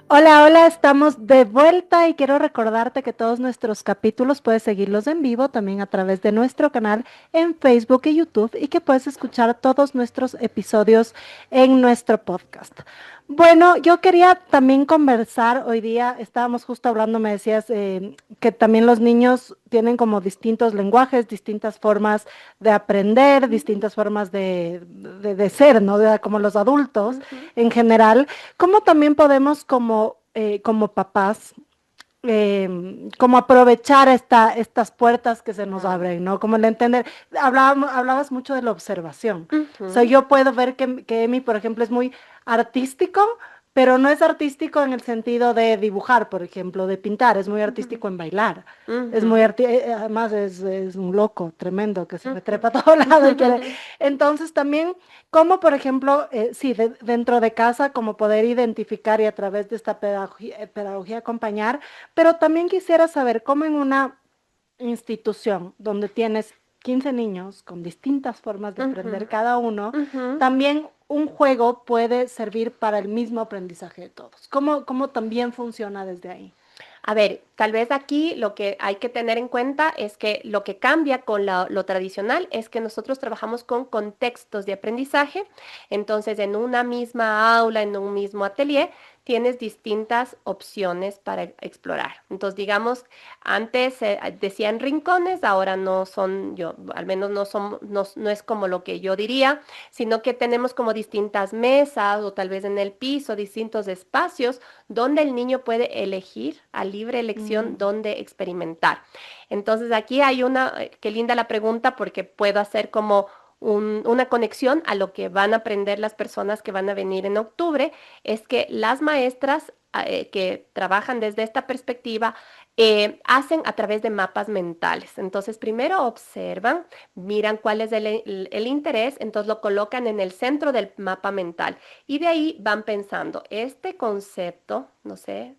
Hola, hola, estamos de vuelta y quiero recordarte que todos nuestros capítulos puedes seguirlos en vivo también a través de nuestro canal en Facebook y YouTube y que puedes escuchar todos nuestros episodios en nuestro podcast. Bueno, yo quería también conversar hoy día, estábamos justo hablando, me decías que también los niños tienen como distintos lenguajes, distintas formas de aprender, distintas formas de ser, ¿no? Como los adultos Ujú, en general. ¿Cómo también podemos como papás, como aprovechar estas puertas que se nos Mm, abren, ¿no? Como el entender, hablabas mucho de la observación. O sea, ujú, yo puedo ver que Emi, por ejemplo, es muy artístico, pero no es artístico en el sentido de dibujar, por ejemplo, de pintar, es muy ujú, artístico en bailar. Es ujú, muy además es un loco tremendo que se me ujú. trepa a todo lado y quiere. Entonces también como por ejemplo, sí, dentro de casa, como poder identificar y a través de esta pedagogía acompañar, pero también quisiera saber cómo en una institución donde tienes 15 niños con distintas formas de aprender Ujú, cada uno, ujú. también un juego puede servir para el mismo aprendizaje de todos. ¿Cómo también funciona desde ahí? A ver, tal vez aquí lo que hay que tener en cuenta es que lo que cambia con lo tradicional es que nosotros trabajamos con contextos de aprendizaje. Entonces, en una misma aula, en un mismo atelier, tienes distintas opciones para explorar. Entonces, digamos, antes decían rincones, ahora no son, yo, al menos no son, no es como lo que yo diría, sino que tenemos como distintas mesas o tal vez en el piso, distintos espacios donde el niño puede elegir a libre elección Mm. dónde experimentar. Entonces aquí hay qué linda la pregunta porque puedo hacer como una conexión a lo que van a aprender las personas que van a venir en octubre, es que las maestras que trabajan desde esta perspectiva, hacen a través de mapas mentales. Entonces, primero observan, miran cuál es el interés, entonces lo colocan en el centro del mapa mental y de ahí van pensando, este concepto, no sé,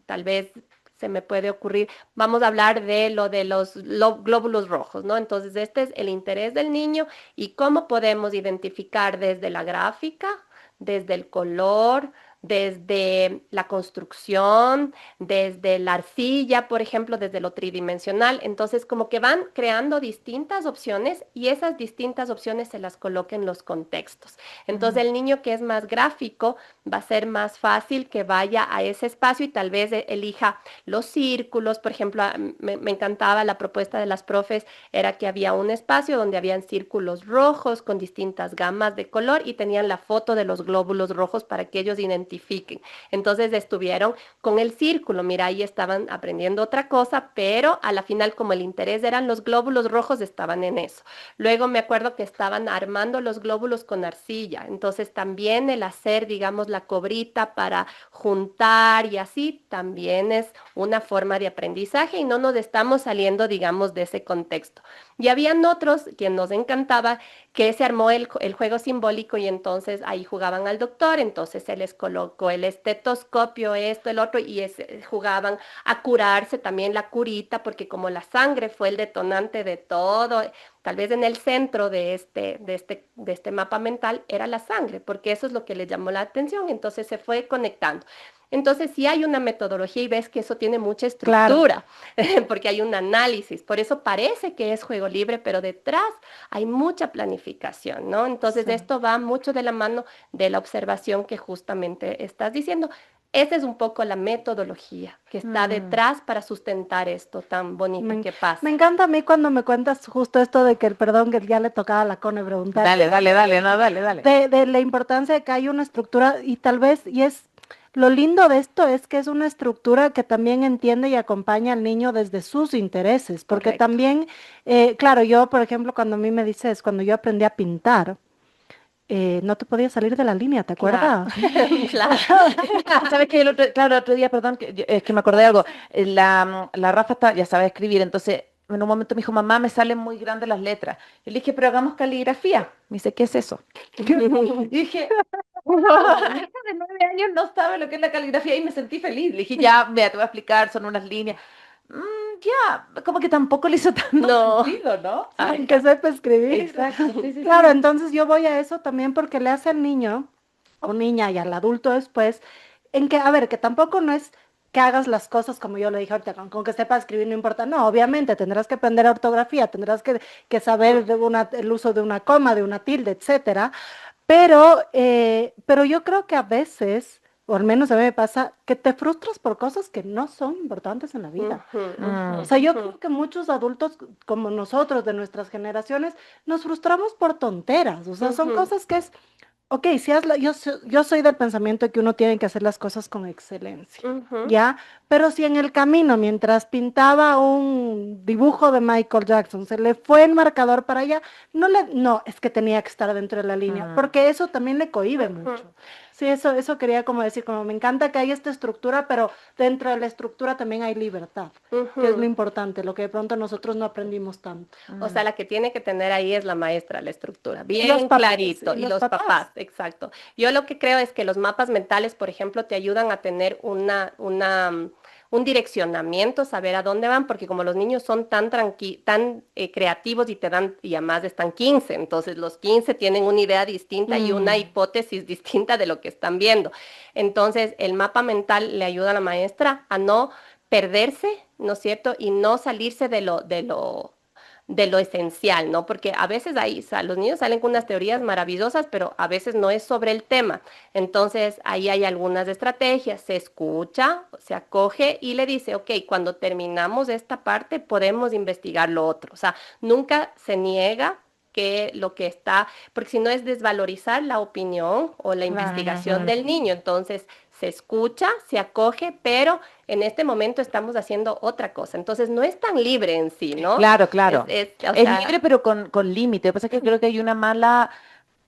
tal vez se me puede ocurrir, vamos a hablar de lo de los glóbulos rojos, ¿no? Entonces, este es el interés del niño y cómo podemos identificar desde la gráfica, desde el color, desde la construcción, desde la arcilla, por ejemplo, desde lo tridimensional. Entonces, como que van creando distintas opciones y esas distintas opciones se las colocan en los contextos. Entonces, el niño que es más gráfico va a ser más fácil que vaya a ese espacio y tal vez elija los círculos. Por ejemplo, me encantaba la propuesta de las profes, era que había un espacio donde habían círculos rojos con distintas gamas de color y tenían la foto de los glóbulos rojos para que ellos identifiquen. Entonces estuvieron con el círculo, mira, ahí estaban aprendiendo otra cosa, pero a la final como el interés eran los glóbulos rojos, estaban en eso. Luego me acuerdo que estaban armando los glóbulos con arcilla, entonces también el hacer, digamos, la cobrita para juntar y así, también es una forma de aprendizaje y no nos estamos saliendo, digamos, de ese contexto. Y habían otros que nos encantaba, que se armó el juego simbólico y entonces ahí jugaban al doctor, entonces se les colocó el estetoscopio, esto, el otro, y jugaban a curarse también la curita, porque como la sangre fue el detonante de todo, tal vez en el centro de este mapa mental era la sangre, porque eso es lo que les llamó la atención, entonces se fue conectando. Entonces, sí hay una metodología y ves que eso tiene mucha estructura, claro. Porque hay un análisis. Por eso parece que es juego libre, pero detrás hay mucha planificación, ¿no? Entonces, sí, esto va mucho de la mano de la observación que justamente estás diciendo. Esa es un poco la metodología que está detrás para sustentar esto tan bonito que pasa. Me encanta a mí cuando me cuentas justo esto de que, perdón, que ya le tocaba a la Cone preguntar. Dale, dale. De la importancia de que hay una estructura y tal vez, lo lindo de esto es que es una estructura que también entiende y acompaña al niño desde sus intereses, porque correcto. También, claro, yo, por ejemplo, cuando a mí me dices, cuando yo aprendí a pintar, no te podías salir de la línea, ¿te acuerdas? Claro. ¿Sabes qué? El otro día, perdón, es que me acordé de algo. La Rafa ya sabe escribir, entonces en un momento me dijo, mamá, me salen muy grandes las letras. Y le dije, pero hagamos caligrafía. Me dice, ¿qué es eso? Y dije, la hija de 9 años no sabe lo que es la caligrafía y me sentí feliz. Le dije, ya, vea, te voy a explicar, son unas líneas. Ya, como que tampoco le hizo tanto sentido, ¿no? Ay, que sepa escribir. Exacto. Sí, claro, sí. Entonces yo voy a eso también porque le hace al niño o niña y al adulto después, en que, a ver, que tampoco no es que hagas las cosas como yo le dije ahorita, con que sepa escribir no importa. No, obviamente tendrás que aprender ortografía, tendrás que saber el uso de una coma, de una tilde, etcétera. Pero yo creo que a veces, o al menos a mí me pasa, que te frustras por cosas que no son importantes en la vida. O sea, yo creo que muchos adultos como nosotros, de nuestras generaciones, nos frustramos por tonteras. O sea, son cosas que es, ok, yo soy del pensamiento de que uno tiene que hacer las cosas con excelencia, ¿ya? Pero si en el camino, mientras pintaba un dibujo de Michael Jackson, se le fue el marcador para allá, no, es que tenía que estar dentro de la línea, porque eso también le cohíbe mucho. Sí, eso quería como decir, como me encanta que hay esta estructura, pero dentro de la estructura también hay libertad, que es lo importante, lo que de pronto nosotros no aprendimos tanto. O sea, la que tiene que tener ahí es la maestra, la estructura, bien clarito, y los papás, exacto. Yo lo que creo es que los mapas mentales, por ejemplo, te ayudan a tener un direccionamiento, saber a dónde van, porque como los niños son tan creativos y además están 15, entonces los 15 tienen una idea distinta y una hipótesis distinta de lo que están viendo. Entonces el mapa mental le ayuda a la maestra a no perderse, ¿no es cierto? Y no salirse de lo esencial, ¿no? Porque a veces los niños salen con unas teorías maravillosas, pero a veces no es sobre el tema. Entonces, ahí hay algunas estrategias. Se escucha, se acoge y le dice, ok, cuando terminamos esta parte podemos investigar lo otro. O sea, nunca se niega que lo que está, porque si no es desvalorizar la opinión o la investigación del niño. Entonces, se escucha, se acoge, pero en este momento estamos haciendo otra cosa. Entonces, no es tan libre en sí, ¿no? Claro. Es libre, pero con límite. Lo que pasa es que creo que hay una mala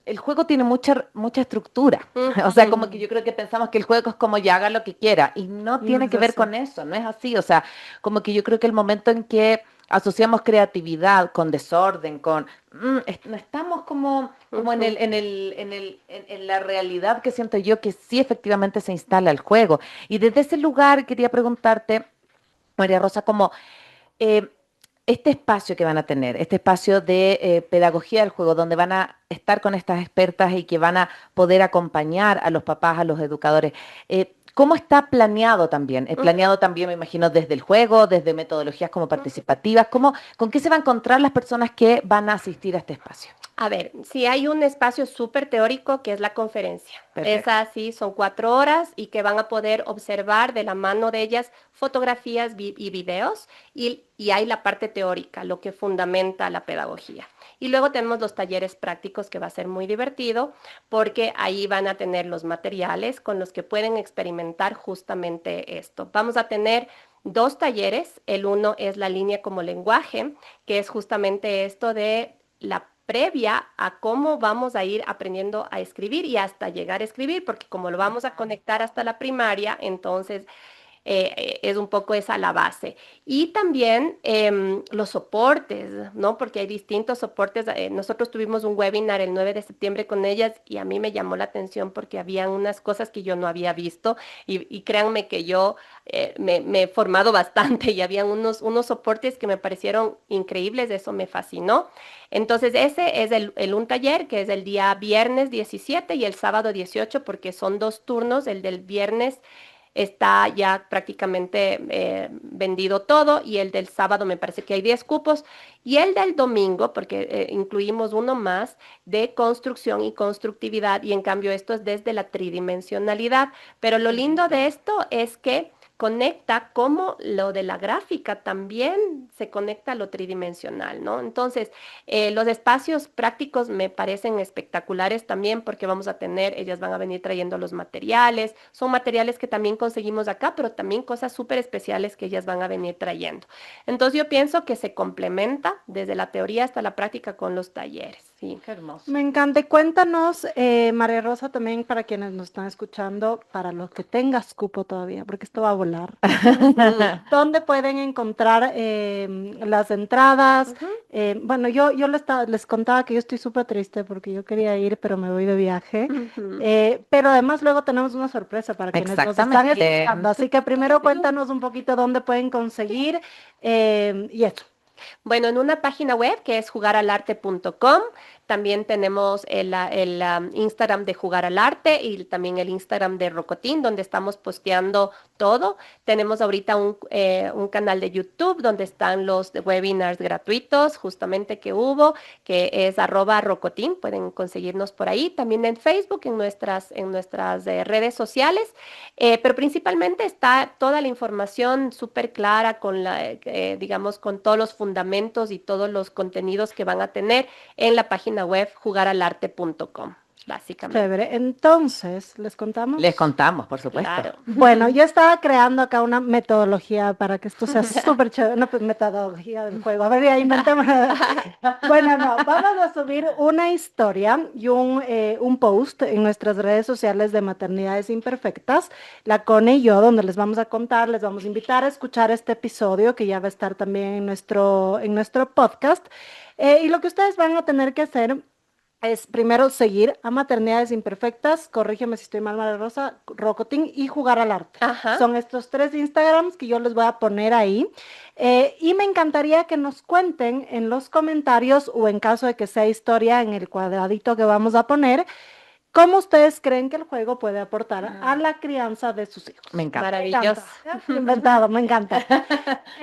el juego tiene mucha estructura. O sea, como que yo creo que pensamos que el juego es como ya haga lo que quiera y no tiene que ver con eso, no es así. O sea, como que yo creo que el momento en que asociamos creatividad con desorden, no estamos como en la realidad que siento yo que sí efectivamente se instala el juego. Y desde ese lugar quería preguntarte, María Rosa, como eh, este espacio que van a tener, este espacio de pedagogía del juego, donde van a estar con estas expertas y que van a poder acompañar a los papás, a los educadores. ¿Cómo está planeado también? Planeado también, me imagino, desde el juego, desde metodologías como participativas. ¿Con qué se van a encontrar las personas que van a asistir a este espacio? A ver, si hay un espacio súper teórico que es la conferencia. Perfecto. Esa sí son 4 horas y que van a poder observar de la mano de ellas fotografías y videos y hay la parte teórica, lo que fundamenta la pedagogía. Y luego tenemos los talleres prácticos que va a ser muy divertido porque ahí van a tener los materiales con los que pueden experimentar justamente esto. Vamos a tener 2 talleres. El uno es la línea como lenguaje, que es justamente esto de la previa a cómo vamos a ir aprendiendo a escribir y hasta llegar a escribir, porque como lo vamos a conectar hasta la primaria, entonces es un poco esa la base. Y también los soportes, ¿no? Porque hay distintos soportes. Nosotros tuvimos un webinar el 9 de septiembre con ellas y a mí me llamó la atención porque había unas cosas que yo no había visto y créanme que yo me he formado bastante y había unos soportes que me parecieron increíbles, eso me fascinó. Entonces ese es un taller que es el día viernes 17 y el sábado 18 porque son 2 turnos, el del viernes está ya prácticamente vendido todo y el del sábado me parece que hay 10 cupos y el del domingo, porque incluimos uno más de construcción y constructividad y en cambio esto es desde la tridimensionalidad, pero lo lindo de esto es que conecta como lo de la gráfica también se conecta a lo tridimensional, ¿no? Entonces, los espacios prácticos me parecen espectaculares también porque vamos a tener, ellas van a venir trayendo los materiales, son materiales que también conseguimos acá, pero también cosas súper especiales que ellas van a venir trayendo. Entonces, yo pienso que se complementa desde la teoría hasta la práctica con los talleres. Sí, Qué hermoso. Me encanta. Y cuéntanos, María Rosa, también para quienes nos están escuchando, para los que tengas cupo todavía, porque esto va a volar. ¿Dónde pueden encontrar las entradas? Bueno, yo les contaba que yo estoy súper triste porque yo quería ir, pero me voy de viaje. Pero además luego tenemos una sorpresa para quienes nos están Exactamente. escuchando. Así que primero cuéntanos un poquito dónde pueden conseguir y eso. Bueno, en una página web que es jugaralarte.com, también tenemos el Instagram de Jugar al Arte y también el Instagram de Rocotín, donde estamos posteando todo. Tenemos ahorita un canal de YouTube donde están los webinars gratuitos, justamente que hubo, que es @Rocotín, pueden conseguirnos por ahí. También en Facebook, en nuestras redes sociales, pero principalmente está toda la información súper clara con digamos, con todos los fundamentos y todos los contenidos que van a tener en la página web jugaralarte.com, básicamente. Chévere. Entonces, ¿les contamos? Les contamos, por supuesto. Claro. Bueno, yo estaba creando acá una metodología para que esto sea súper chévere, una metodología del juego. A ver, ya inventamos. Bueno, no, vamos a subir una historia y un post en nuestras redes sociales de Maternidades Imperfectas, la Cone y yo, donde les vamos a contar, les vamos a invitar a escuchar este episodio que ya va a estar también en nuestro podcast. Y lo que ustedes van a tener que hacer es primero seguir a Maternidades Imperfectas, corrígeme si estoy mal, María Rosa, Rocotín y Jugar al Arte. Ajá. Son estos 3 Instagrams que yo les voy a poner ahí. Y me encantaría que nos cuenten en los comentarios o en caso de que sea historia en el cuadradito que vamos a poner, ¿cómo ustedes creen que el juego puede aportar a la crianza de sus hijos? Me encanta. Maravilloso. Inventado, me encanta.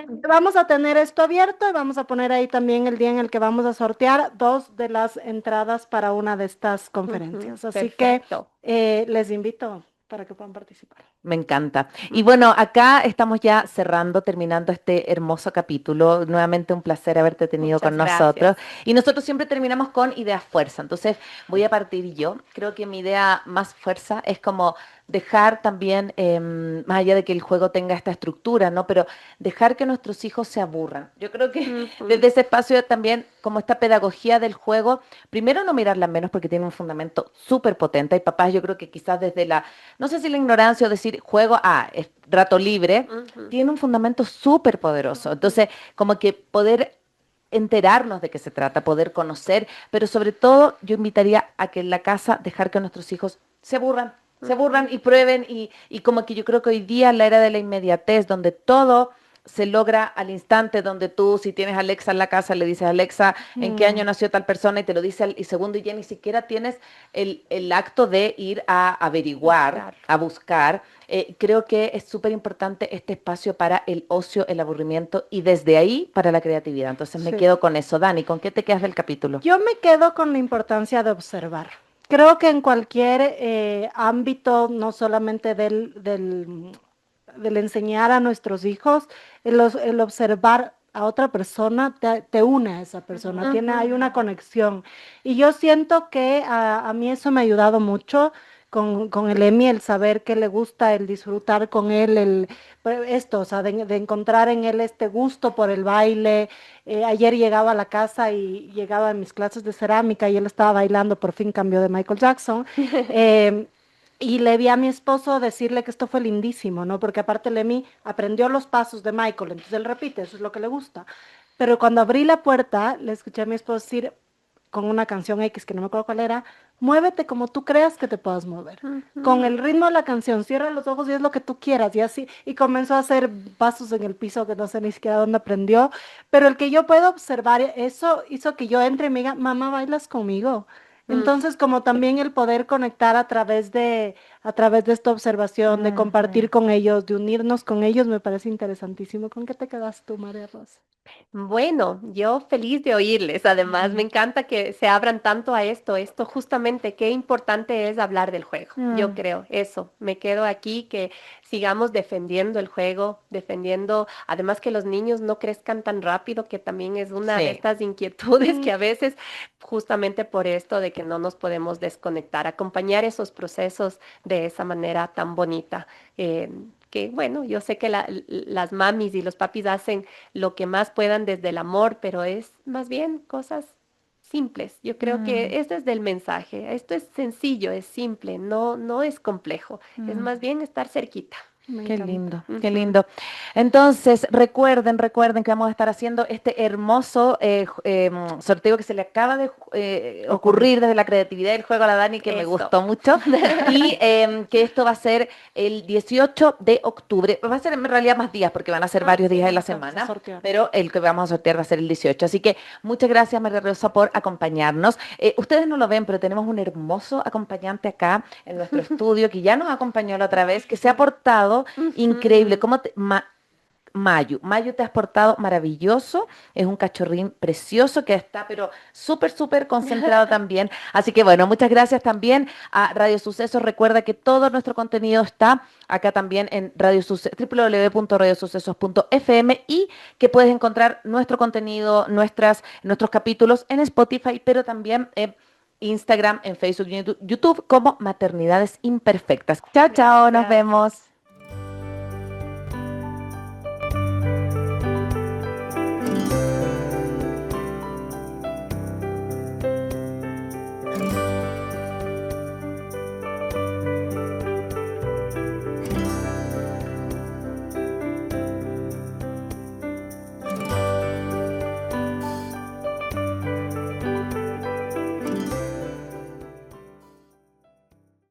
Vamos a tener esto abierto y vamos a poner ahí también el día en el que vamos a sortear 2 de las entradas para una de estas conferencias. Así Perfecto. que les invito para que puedan participar. Me encanta. Y bueno, acá estamos ya terminando este hermoso capítulo. Nuevamente un placer haberte tenido Muchas con gracias. nosotros. Y nosotros siempre terminamos con ideas fuerza. Entonces voy a partir yo. Creo que mi idea más fuerza es como dejar también, más allá de que el juego tenga esta estructura, ¿no? Pero dejar que nuestros hijos se aburran. Yo creo que desde ese espacio también, como esta pedagogía del juego, primero no mirarla menos porque tiene un fundamento súper potente. Hay papás, yo creo que quizás desde la, no sé si la ignorancia o decir juego, es rato libre, tiene un fundamento súper poderoso. Entonces, como que poder enterarnos de qué se trata, poder conocer, pero sobre todo yo invitaría a que en la casa dejar que nuestros hijos se aburran y prueben y como que yo creo que hoy día en la era de la inmediatez, donde todo se logra al instante, donde tú, si tienes a Alexa en la casa, le dices, Alexa, ¿en qué año nació tal persona? Y te lo dice y segundo, y ya ni siquiera tienes el acto de ir a averiguar, a buscar. Creo que es súper importante este espacio para el ocio, el aburrimiento y desde ahí para la creatividad. Entonces me quedo con eso. Dani, ¿con qué te quedas del capítulo? Yo me quedo con la importancia de observar. Creo que en cualquier ámbito, no solamente del enseñar a nuestros hijos, el observar a otra persona te une a esa persona, hay una conexión. Y yo siento que a mí eso me ha ayudado mucho con el Emi, el saber qué le gusta, el disfrutar con él, o sea, de encontrar en él este gusto por el baile. Ayer llegaba a la casa y llegaba a mis clases de cerámica y él estaba bailando, por fin cambió de Michael Jackson. Y le vi a mi esposo decirle que esto fue lindísimo, ¿no? Porque aparte Lemmy aprendió los pasos de Michael, entonces él repite, eso es lo que le gusta. Pero cuando abrí la puerta, le escuché a mi esposo decir, con una canción X que no me acuerdo cuál era, muévete como tú creas que te puedas mover. Con el ritmo de la canción, cierra los ojos y es lo que tú quieras, y así. Y comenzó a hacer pasos en el piso que no sé ni siquiera dónde aprendió. Pero el que yo puedo observar, eso hizo que yo entre y me diga, mamá, ¿bailas conmigo? Entonces, como también el poder conectar a través de esta observación, de compartir con ellos, de unirnos con ellos, me parece interesantísimo. ¿Con qué te quedas tú, María Rosa? Bueno, yo feliz de oírles. Además, me encanta que se abran tanto a esto. Esto justamente, qué importante es hablar del juego. Yo creo eso. Me quedo aquí que sigamos defendiendo el juego, defendiendo, además que los niños no crezcan tan rápido, que también es una de estas inquietudes que a veces, justamente por esto de que no nos podemos desconectar, acompañar esos procesos de esa manera tan bonita. Que bueno, yo sé que las mamis y los papis hacen lo que más puedan desde el amor, pero es más bien cosas simples. Yo creo que este es del mensaje. Esto es sencillo, es simple, no es complejo. Es más bien estar cerquita. Qué lindo, qué lindo. Entonces, recuerden que vamos a estar haciendo este hermoso sorteo que se le acaba de ocurrir desde la creatividad del juego a la Dani, que me gustó mucho. Y que esto va a ser el 18 de octubre. Va a ser en realidad más días, porque van a ser varios días de la semana. Pero el que vamos a sortear va a ser el 18. Así que muchas gracias, María Rosa, por acompañarnos. Ustedes no lo ven, pero tenemos un hermoso acompañante acá en nuestro estudio, que ya nos acompañó la otra vez, que se ha portado increíble. ¿Cómo Mayu te has portado maravilloso, es un cachorrín precioso que está pero súper concentrado también, así que bueno, muchas gracias también a Radio Sucesos. Recuerda que todo nuestro contenido está acá también en www.radiosucesos.fm y que puedes encontrar nuestro contenido, nuestros capítulos en Spotify, pero también en Instagram, en Facebook y YouTube como Maternidades Imperfectas. Chao, nos vemos.